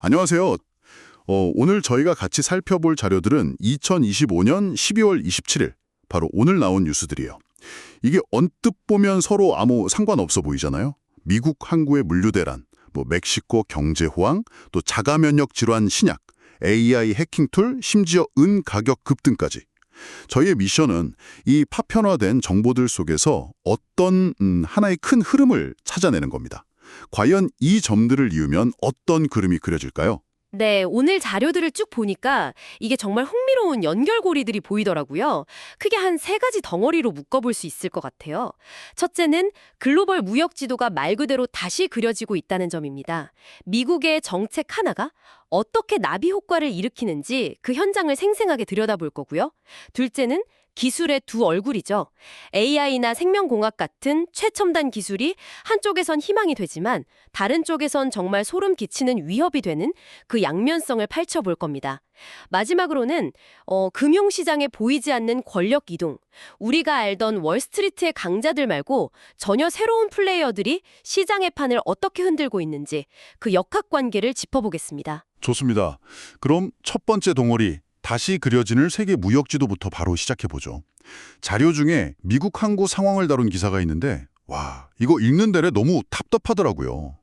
안녕하세요. 오늘 저희가 같이 살펴볼 자료들은 2025년 12월 27일, 바로 오늘 나온 뉴스들이에요. 이게 언뜻 보면 서로 아무 상관없어 보이잖아요. 미국 항구의 물류 대란, 멕시코 경제 호황, 또 자가 면역 질환 신약, AI 해킹 툴, 심지어 은 가격 급등까지. 저희의 미션은 이 파편화된 정보들 속에서 어떤 하나의 큰 흐름을 찾아내는 겁니다. 과연 이 점들을 이으면 어떤 그림이 그려질까요? 네, 오늘 자료들을 쭉 보니까 이게 정말 흥미로운 연결고리들이 보이더라고요. 크게 한 세 가지 덩어리로 묶어볼 수 있을 것 같아요. 첫째는 글로벌 무역 지도가 말 그대로 다시 그려지고 있다는 점입니다. 미국의 정책 하나가 어떻게 나비 효과를 일으키는지 그 현장을 생생하게 들여다볼 거고요. 둘째는 기술의 두 얼굴이죠. AI나 생명공학 같은 최첨단 기술이 한쪽에선 희망이 되지만 다른 쪽에선 정말 소름 끼치는 위협이 되는 그 양면성을 펼쳐볼 겁니다. 마지막으로는 금융시장에 보이지 않는 권력 이동. 우리가 알던 월스트리트의 강자들 말고 전혀 새로운 플레이어들이 시장의 판을 어떻게 흔들고 있는지 그 역학관계를 짚어보겠습니다. 좋습니다. 그럼 첫 번째 덩어리, 다시 그려지는 세계 무역 지도부터 바로 시작해보죠. 자료 중에 미국 항구 상황을 다룬 기사가 있는데 와, 이거 읽는 내내 너무 답답하더라고요.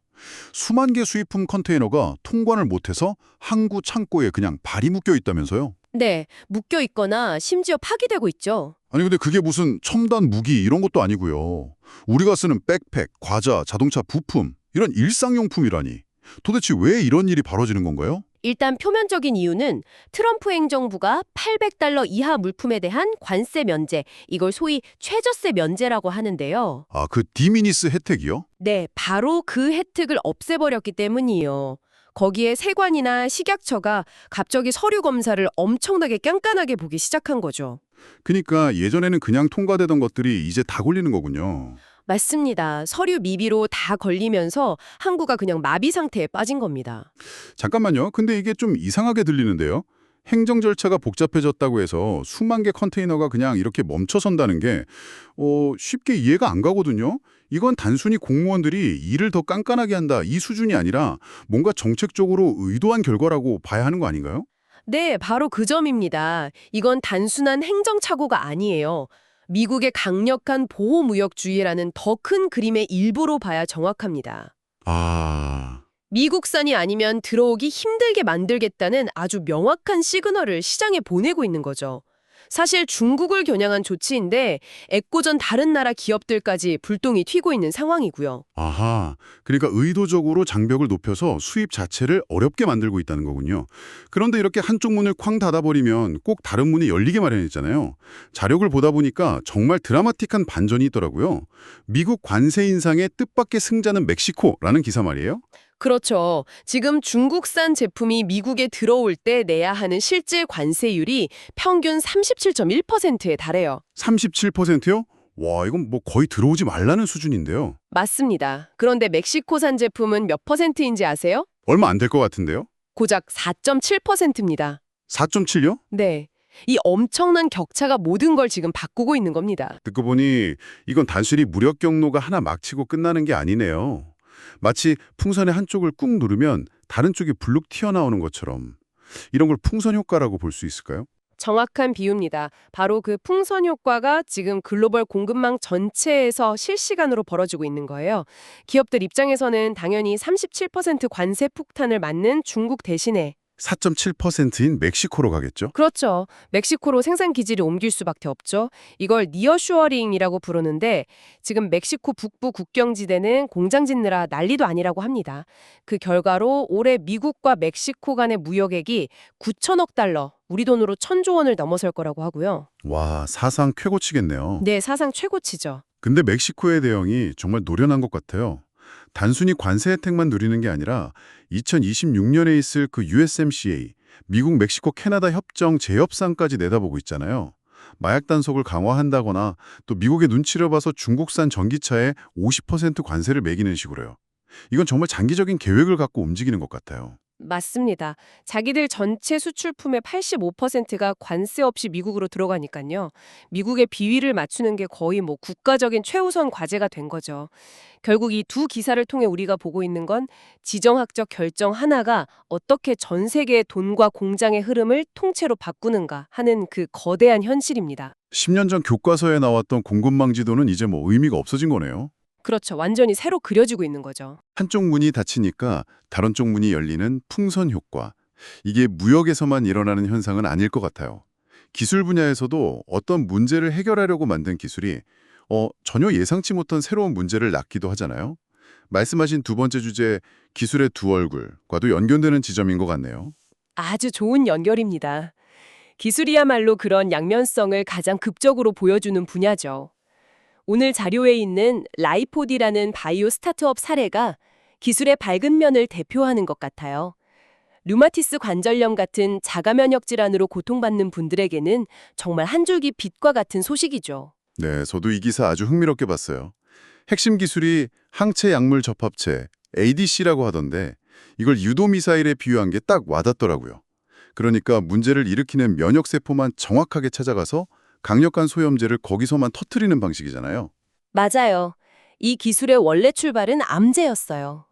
수만 개 수입품 컨테이너가 통관을 못해서 항구 창고에 그냥 발이 묶여 있다면서요? 네, 묶여 있거나 심지어 파기되고 있죠. 아니 근데 그게 무슨 첨단 무기 이런 것도 아니고요. 우리가 쓰는 백팩, 과자, 자동차 부품 이런 일상용품이라니. 도대체 왜 이런 일이 벌어지는 건가요? 일단 표면적인 이유는 트럼프 행정부가 $800 이하 물품에 대한 관세 면제, 이걸 소위 최저세 면제라고 하는데요. 아, 그 디미니스 혜택이요? 네, 바로 그 혜택을 없애버렸기 때문이에요. 거기에 세관이나 식약처가 갑자기 서류 검사를 엄청나게 깐깐하게 보기 시작한 거죠. 그러니까 예전에는 그냥 통과되던 것들이 이제 다 걸리는 거군요. 맞습니다. 서류 미비로 다 걸리면서 항구가 그냥 마비 상태에 빠진 겁니다. 잠깐만요. 근데 이게 좀 이상하게 들리는데요. 행정 절차가 복잡해졌다고 해서 수만 개 컨테이너가 그냥 이렇게 멈춰선다는 게 쉽게 이해가 안 가거든요. 이건 단순히 공무원들이 일을 더 깐깐하게 한다 이 수준이 아니라 뭔가 정책적으로 의도한 결과라고 봐야 하는 거 아닌가요? 네, 바로 그 점입니다. 이건 단순한 행정착오가 아니에요. 미국의 강력한 보호무역주의라는 더 큰 그림의 일부로 봐야 정확합니다. 아, 미국산이 아니면 들어오기 힘들게 만들겠다는 아주 명확한 시그널을 시장에 보내고 있는 거죠. 사실 중국을 겨냥한 조치인데 애꿎은 다른 나라 기업들까지 불똥이 튀고 있는 상황이고요. 아하. 그러니까 의도적으로 장벽을 높여서 수입 자체를 어렵게 만들고 있다는 거군요. 그런데 이렇게 한쪽 문을 쾅 닫아버리면 꼭 다른 문이 열리게 마련했잖아요. 자료를 보다 보니까 정말 드라마틱한 반전이 있더라고요. 미국 관세 인상의 뜻밖의 승자는 멕시코라는 기사 말이에요. 그렇죠. 지금 중국산 제품이 미국에 들어올 때 내야 하는 실질 관세율이 평균 37.1%에 달해요. 37%요? 와, 이건 뭐 거의 들어오지 말라는 수준인데요. 맞습니다. 그런데 멕시코산 제품은 몇 퍼센트인지 아세요? 얼마 안 될 것 같은데요? 고작 4.7%입니다. 4.7요? 네. 이 엄청난 격차가 모든 걸 지금 바꾸고 있는 겁니다. 듣고 보니 이건 단순히 무력 경로가 하나 막치고 끝나는 게 아니네요. 마치 풍선의 한쪽을 꾹 누르면 다른 쪽이 불룩 튀어나오는 것처럼 이런 걸 풍선 효과라고 볼 수 있을까요? 정확한 비유입니다. 바로 그 풍선 효과가 지금 글로벌 공급망 전체에서 실시간으로 벌어지고 있는 거예요. 기업들 입장에서는 당연히 37% 관세 폭탄을 맞는 중국 대신에 4.7%인 멕시코로 가겠죠? 그렇죠. 멕시코로 생산 기지를 옮길 수밖에 없죠. 이걸 니어쇼어링이라고 부르는데 지금 멕시코 북부 국경지대는 공장 짓느라 난리도 아니라고 합니다. 그 결과로 올해 미국과 멕시코 간의 무역액이 9천억 달러, 우리 돈으로 1,000조 원을 넘어설 거라고 하고요. 와, 사상 최고치겠네요. 네, 사상 최고치죠. 근데 멕시코의 대응이 정말 노련한 것 같아요. 단순히 관세 혜택만 누리는 게 아니라 2026년에 있을 그 USMCA, 미국, 멕시코, 캐나다 협정 재협상까지 내다보고 있잖아요. 마약 단속을 강화한다거나 또 미국의 눈치를 봐서 중국산 전기차에 50% 관세를 매기는 식으로요. 이건 정말 장기적인 계획을 갖고 움직이는 것 같아요. 맞습니다. 자기들 전체 수출품의 85%가 관세 없이 미국으로 들어가니까요. 미국의 비위를 맞추는 게 거의 뭐 국가적인 최우선 과제가 된 거죠. 결국 이 두 기사를 통해 우리가 보고 있는 건 지정학적 결정 하나가 어떻게 전 세계의 돈과 공장의 흐름을 통째로 바꾸는가 하는 그 거대한 현실입니다. 10년 전 교과서에 나왔던 공급망 지도는 이제 뭐 의미가 없어진 거네요. 그렇죠. 완전히 새로 그려지고 있는 거죠. 한쪽 문이 닫히니까 다른 쪽 문이 열리는 풍선 효과. 이게 무역에서만 일어나는 현상은 아닐 것 같아요. 기술 분야에서도 어떤 문제를 해결하려고 만든 기술이 전혀 예상치 못한 새로운 문제를 낳기도 하잖아요. 말씀하신 두 번째 주제, 기술의 두 얼굴과도 연결되는 지점인 것 같네요. 아주 좋은 연결입니다. 기술이야말로 그런 양면성을 가장 극적으로 보여주는 분야죠. 오늘 자료에 있는 라이포디라는 바이오 스타트업 사례가 기술의 밝은 면을 대표하는 것 같아요. 류마티스 관절염 같은 자가 면역 질환으로 고통받는 분들에게는 정말 한 줄기 빛과 같은 소식이죠. 네, 저도 이 기사 아주 흥미롭게 봤어요. 핵심 기술이 항체 약물 접합체, ADC라고 하던데 이걸 유도미사일에 비유한 게 딱 와닿더라고요. 그러니까 문제를 일으키는 면역세포만 정확하게 찾아가서 강력한 소염제를 거기서만 터뜨리는 방식이잖아요. 맞아요. 이 기술의 원래 출발은 암제였어요.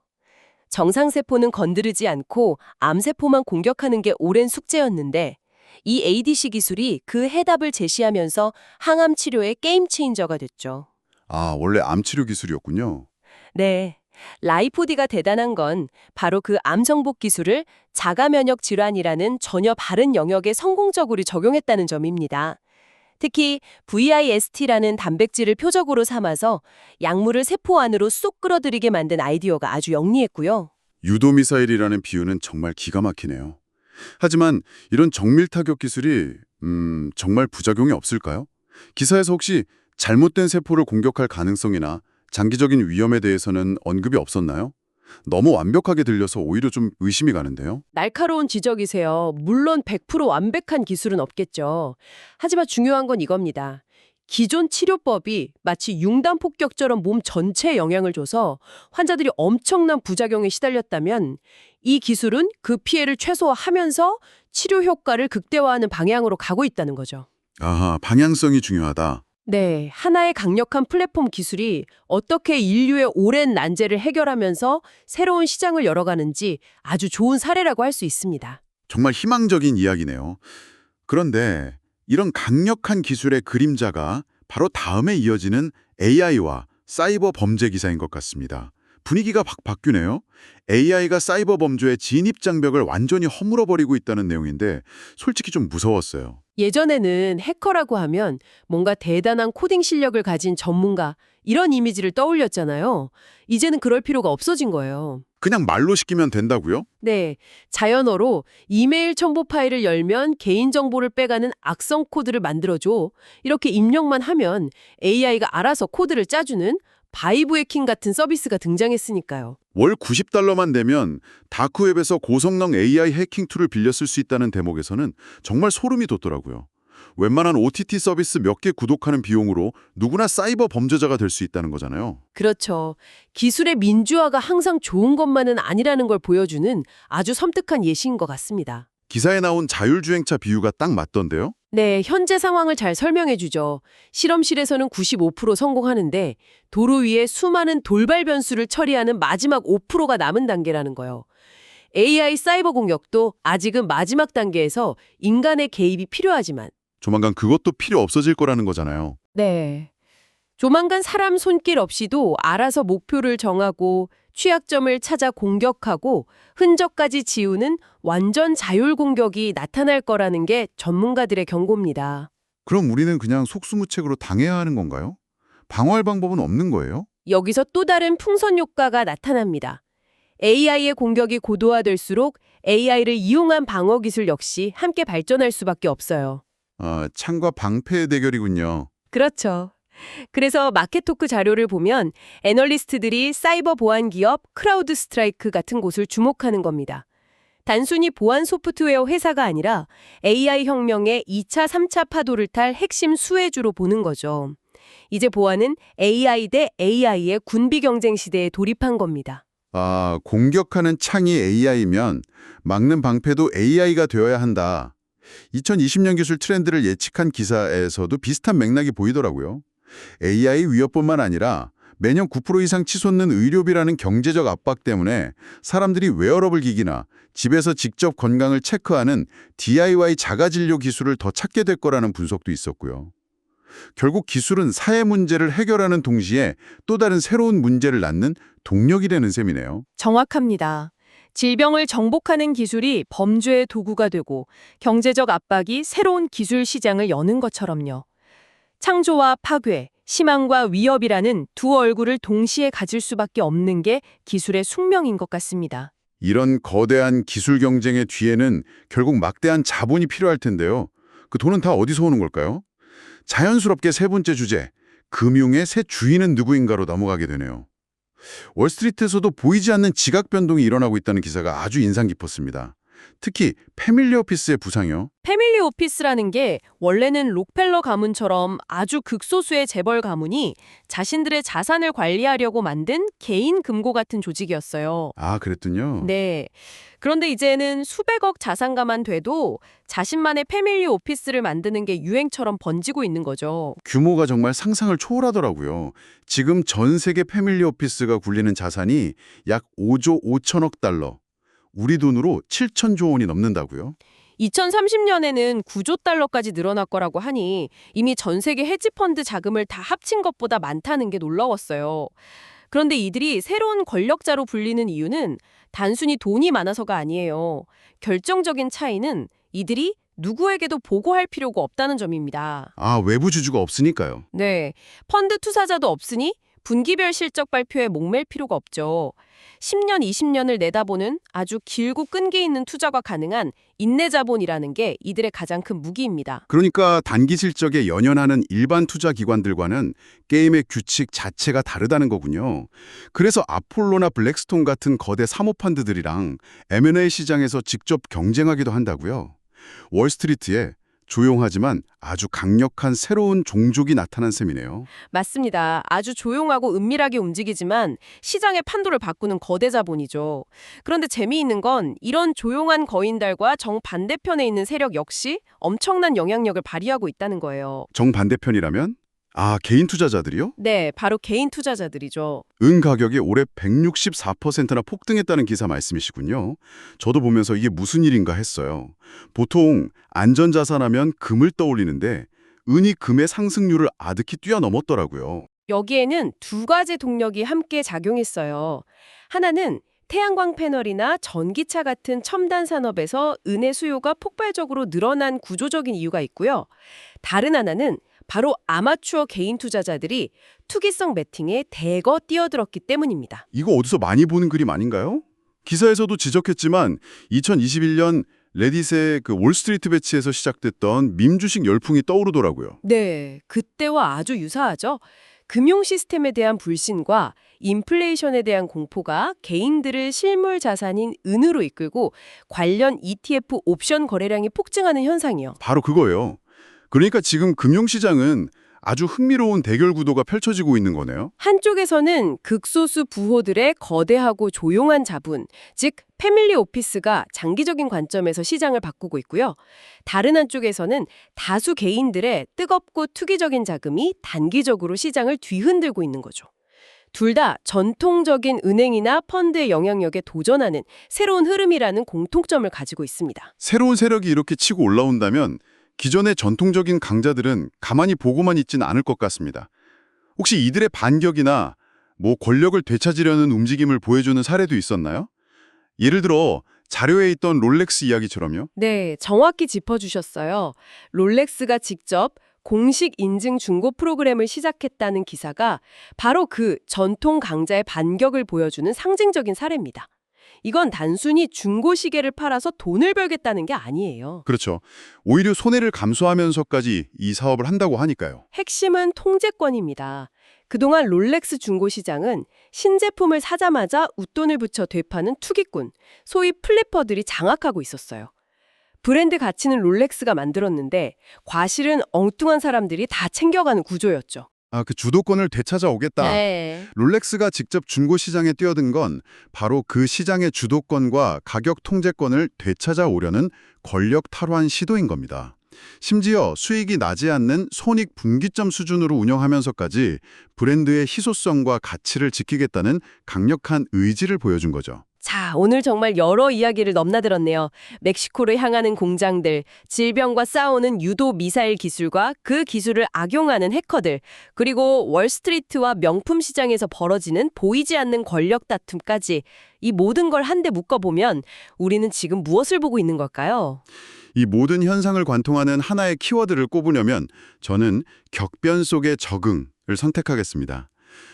정상세포는 건드리지 않고 암세포만 공격하는 게 오랜 숙제였는데 이 ADC 기술이 그 해답을 제시하면서 항암 치료의 게임 체인저가 됐죠. 아, 원래 암치료 기술이었군요. 네. 라이포디가 대단한 건 바로 그 암 정복 기술을 자가 면역 질환이라는 전혀 다른 영역에 성공적으로 적용했다는 점입니다. 특히 VIST라는 단백질을 표적으로 삼아서 약물을 세포 안으로 쏙 끌어들이게 만든 아이디어가 아주 영리했고요. 유도미사일이라는 비유는 정말 기가 막히네요. 하지만 이런 정밀 타격 기술이 정말 부작용이 없을까요? 기사에서 혹시 잘못된 세포를 공격할 가능성이나 장기적인 위험에 대해서는 언급이 없었나요? 너무 완벽하게 들려서 오히려 좀 의심이 가는데요. 날카로운 지적이세요. 물론 100% 완벽한 기술은 없겠죠. 하지만 중요한 건 이겁니다. 기존 치료법이 마치 융단 폭격처럼 몸 전체에 영향을 줘서 환자들이 엄청난 부작용에 시달렸다면 이 기술은 그 피해를 최소화하면서 치료 효과를 극대화하는 방향으로 가고 있다는 거죠. 아하, 방향성이 중요하다. 네, 하나의 강력한 플랫폼 기술이 어떻게 인류의 오랜 난제를 해결하면서 새로운 시장을 열어가는지 아주 좋은 사례라고 할 수 있습니다. 정말 희망적인 이야기네요. 그런데 이런 강력한 기술의 그림자가 바로 다음에 이어지는 AI와 사이버 범죄 기사인 것 같습니다. 분위기가 바뀌네요. AI가 사이버 범죄의 진입 장벽을 완전히 허물어버리고 있다는 내용인데 솔직히 좀 무서웠어요. 예전에는 해커라고 하면 뭔가 대단한 코딩 실력을 가진 전문가 이런 이미지를 떠올렸잖아요. 이제는 그럴 필요가 없어진 거예요. 그냥 말로 시키면 된다고요? 네, 자연어로 이메일 첨부 파일을 열면 개인정보를 빼가는 악성 코드를 만들어줘. 이렇게 입력만 하면 AI가 알아서 코드를 짜주는 바이브 해킹 같은 서비스가 등장했으니까요. 월 $90만 내면 다크웹에서 고성능 AI 해킹 툴을 빌려 쓸 수 있다는 대목에서는 정말 소름이 돋더라고요. 웬만한 OTT 서비스 몇 개 구독하는 비용으로 누구나 사이버 범죄자가 될 수 있다는 거잖아요. 그렇죠. 기술의 민주화가 항상 좋은 것만은 아니라는 걸 보여주는 아주 섬뜩한 예시인 것 같습니다. 기사에 나온 자율주행차 비유가 딱 맞던데요? 네, 현재 상황을 잘 설명해 주죠. 실험실에서는 95% 성공하는데 도로 위에 수많은 돌발 변수를 처리하는 마지막 5%가 남은 단계라는 거예요. AI 사이버 공격도 아직은 마지막 단계에서 인간의 개입이 필요하지만 조만간 그것도 필요 없어질 거라는 거잖아요. 네. 조만간 사람 손길 없이도 알아서 목표를 정하고 취약점을 찾아 공격하고 흔적까지 지우는 완전 자율 공격이 나타날 거라는 게 전문가들의 경고입니다. 그럼 우리는 그냥 속수무책으로 당해야 하는 건가요? 방어할 방법은 없는 거예요? 여기서 또 다른 풍선 효과가 나타납니다. AI의 공격이 고도화될수록 AI를 이용한 방어 기술 역시 함께 발전할 수밖에 없어요. 창과 방패의 대결이군요. 그렇죠. 그래서 마켓토크 자료를 보면 애널리스트들이 사이버 보안 기업 크라우드 스트라이크 같은 곳을 주목하는 겁니다. 단순히 보안 소프트웨어 회사가 아니라 AI 혁명의 2차, 3차 파도를 탈 핵심 수혜주로 보는 거죠. 이제 보안은 AI 대 AI의 군비 경쟁 시대에 돌입한 겁니다. 아, 공격하는 창이 AI면 막는 방패도 AI가 되어야 한다. 2020년 기술 트렌드를 예측한 기사에서도 비슷한 맥락이 보이더라고요. AI 위협뿐만 아니라 매년 9% 이상 치솟는 의료비라는 경제적 압박 때문에 사람들이 웨어러블 기기나 집에서 직접 건강을 체크하는 DIY 자가진료 기술을 더 찾게 될 거라는 분석도 있었고요. 결국 기술은 사회 문제를 해결하는 동시에 또 다른 새로운 문제를 낳는 동력이 되는 셈이네요. 정확합니다. 질병을 정복하는 기술이 범죄의 도구가 되고 경제적 압박이 새로운 기술 시장을 여는 것처럼요. 창조와 파괴, 희망과 위협이라는 두 얼굴을 동시에 가질 수밖에 없는 게 기술의 숙명인 것 같습니다. 이런 거대한 기술 경쟁의 뒤에는 결국 막대한 자본이 필요할 텐데요. 그 돈은 다 어디서 오는 걸까요? 자연스럽게 세 번째 주제, 금융의 새 주인은 누구인가로 넘어가게 되네요. 월스트리트에서도 보이지 않는 지각 변동이 일어나고 있다는 기사가 아주 인상 깊었습니다. 특히 패밀리 오피스의 부상이요. 패밀리 오피스라는 게 원래는 록펠러 가문처럼 아주 극소수의 재벌 가문이 자신들의 자산을 관리하려고 만든 개인 금고 같은 조직이었어요. 아, 그랬군요. 네. 그런데 이제는 수백억 자산가만 돼도 자신만의 패밀리 오피스를 만드는 게 유행처럼 번지고 있는 거죠. 규모가 정말 상상을 초월하더라고요. 지금 전 세계 패밀리 오피스가 굴리는 자산이 약 5조 5천억 달러. 우리 돈으로 7천조 원이 넘는다고요? 2030년에는 9조 달러까지 늘어날 거라고 하니 이미 전 세계 헤지펀드 자금을 다 합친 것보다 많다는 게 놀라웠어요. 그런데 이들이 새로운 권력자로 불리는 이유는 단순히 돈이 많아서가 아니에요. 결정적인 차이는 이들이 누구에게도 보고할 필요가 없다는 점입니다. 아, 외부 주주가 없으니까요. 네, 펀드 투자자도 없으니 분기별 실적 발표에 목맬 필요가 없죠. 10년, 20년을 내다보는 아주 길고 끈기 있는 투자가 가능한 인내 자본이라는 게 이들의 가장 큰 무기입니다. 그러니까 단기 실적에 연연하는 일반 투자 기관들과는 게임의 규칙 자체가 다르다는 거군요. 그래서 아폴로나 블랙스톤 같은 거대 사모펀드들이랑 M&A 시장에서 직접 경쟁하기도 한다고요. 월스트리트에 조용하지만 아주 강력한 새로운 종족이 나타난 셈이네요. 맞습니다. 아주 조용하고 은밀하게 움직이지만 시장의 판도를 바꾸는 거대 자본이죠. 그런데 재미있는 건 이런 조용한 거인달과 정반대편에 있는 세력 역시 엄청난 영향력을 발휘하고 있다는 거예요. 정반대편이라면? 아, 개인 투자자들이요? 네, 바로 개인 투자자들이죠. 은 가격이 올해 164%나 폭등했다는 기사 말씀이시군요. 저도 보면서 이게 무슨 일인가 했어요. 보통 안전자산하면 금을 떠올리는데 은이 금의 상승률을 아득히 뛰어넘었더라고요. 여기에는 두 가지 동력이 함께 작용했어요. 하나는 태양광 패널이나 전기차 같은 첨단 산업에서 은의 수요가 폭발적으로 늘어난 구조적인 이유가 있고요. 다른 하나는 바로 아마추어 개인 투자자들이 투기성 베팅에 대거 뛰어들었기 때문입니다. 이거 어디서 많이 보는 그림 아닌가요? 기사에서도 지적했지만 2021년 레딧의 그 월스트리트 배치에서 시작됐던 밈 주식 열풍이 떠오르더라고요. 네, 그때와 아주 유사하죠. 금융 시스템에 대한 불신과 인플레이션에 대한 공포가 개인들을 실물 자산인 은으로 이끌고 관련 ETF 옵션 거래량이 폭증하는 현상이요. 바로 그거예요. 그러니까 지금 금융시장은 아주 흥미로운 대결 구도가 펼쳐지고 있는 거네요. 한쪽에서는 극소수 부호들의 거대하고 조용한 자본, 즉 패밀리 오피스가 장기적인 관점에서 시장을 바꾸고 있고요. 다른 한쪽에서는 다수 개인들의 뜨겁고 투기적인 자금이 단기적으로 시장을 뒤흔들고 있는 거죠. 둘 다 전통적인 은행이나 펀드의 영향력에 도전하는 새로운 흐름이라는 공통점을 가지고 있습니다. 새로운 세력이 이렇게 치고 올라온다면 기존의 전통적인 강자들은 가만히 보고만 있지는 않을 것 같습니다. 혹시 이들의 반격이나 권력을 되찾으려는 움직임을 보여주는 사례도 있었나요? 예를 들어 자료에 있던 롤렉스 이야기처럼요. 네, 정확히 짚어주셨어요. 롤렉스가 직접 공식 인증 중고 프로그램을 시작했다는 기사가 바로 그 전통 강자의 반격을 보여주는 상징적인 사례입니다. 이건 단순히 중고 시계를 팔아서 돈을 벌겠다는 게 아니에요. 그렇죠. 오히려 손해를 감수하면서까지 이 사업을 한다고 하니까요. 핵심은 통제권입니다. 그동안 롤렉스 중고 시장은 신제품을 사자마자 웃돈을 붙여 되파는 투기꾼, 소위 플리퍼들이 장악하고 있었어요. 브랜드 가치는 롤렉스가 만들었는데 과실은 엉뚱한 사람들이 다 챙겨가는 구조였죠. 그 주도권을 되찾아오겠다. 네. 롤렉스가 직접 중고 시장에 뛰어든 건 바로 그 시장의 주도권과 가격 통제권을 되찾아오려는 권력 탈환 시도인 겁니다. 심지어 수익이 나지 않는 손익 분기점 수준으로 운영하면서까지 브랜드의 희소성과 가치를 지키겠다는 강력한 의지를 보여준 거죠. 자, 오늘 정말 여러 이야기를 넘나들었네요. 멕시코를 향하는 공장들, 질병과 싸우는 유도 미사일 기술과 그 기술을 악용하는 해커들, 그리고 월스트리트와 명품 시장에서 벌어지는 보이지 않는 권력 다툼까지 이 모든 걸 한데 묶어보면 우리는 지금 무엇을 보고 있는 걸까요? 이 모든 현상을 관통하는 하나의 키워드를 꼽으려면 저는 격변 속의 적응을 선택하겠습니다.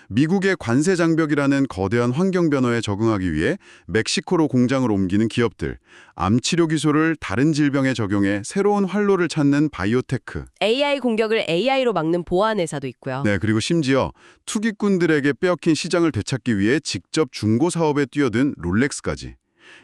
미국의 관세 장벽이라는 거대한 환경 변화에 적응하기 위해 멕시코로 공장을 옮기는 기업들, 암 치료 기술을 다른 질병에 적용해 새로운 활로를 찾는 바이오테크, AI 공격을 AI로 막는 보안 회사도 있고요. 네, 그리고 심지어 투기꾼들에게 빼앗긴 시장을 되찾기 위해 직접 중고 사업에 뛰어든 롤렉스까지.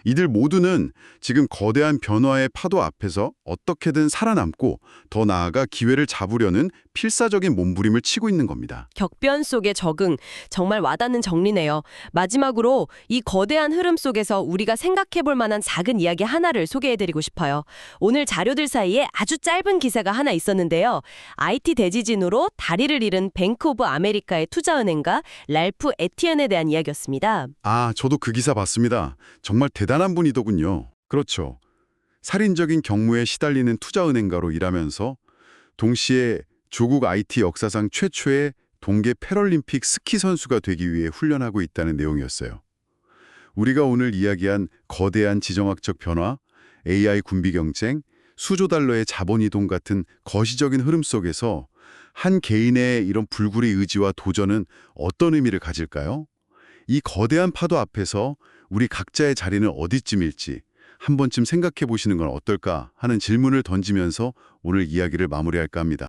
이들 모두는 지금 거대한 변화의 파도 앞에서 어떻게든 살아남고 더 나아가 기회를 잡으려는 필사적인 몸부림을 치고 있는 겁니다. 격변 속의 적응, 정말 와닿는 정리네요. 마지막으로 이 거대한 흐름 속에서 우리가 생각해볼 만한 작은 이야기 하나를 소개해드리고 싶어요. 오늘 자료들 사이에 아주 짧은 기사가 하나 있었는데요. IT 대지진으로 다리를 잃은 뱅크 오브 아메리카의 투자은행가 랄프 에티엔에 대한 이야기였습니다. 저도 그 기사 봤습니다. 정말 대단한 분이더군요. 그렇죠. 살인적인 경무에 시달리는 투자은행가로 일하면서 동시에 조국 IT 역사상 최초의 동계 패럴림픽 스키 선수가 되기 위해 훈련하고 있다는 내용이었어요. 우리가 오늘 이야기한 거대한 지정학적 변화, AI 군비 경쟁, 수조 달러의 자본 이동 같은 거시적인 흐름 속에서 한 개인의 이런 불굴의 의지와 도전은 어떤 의미를 가질까요? 이 거대한 파도 앞에서 우리 각자의 자리는 어디쯤일지 한 번쯤 생각해 보시는 건 어떨까 하는 질문을 던지면서 오늘 이야기를 마무리할까 합니다.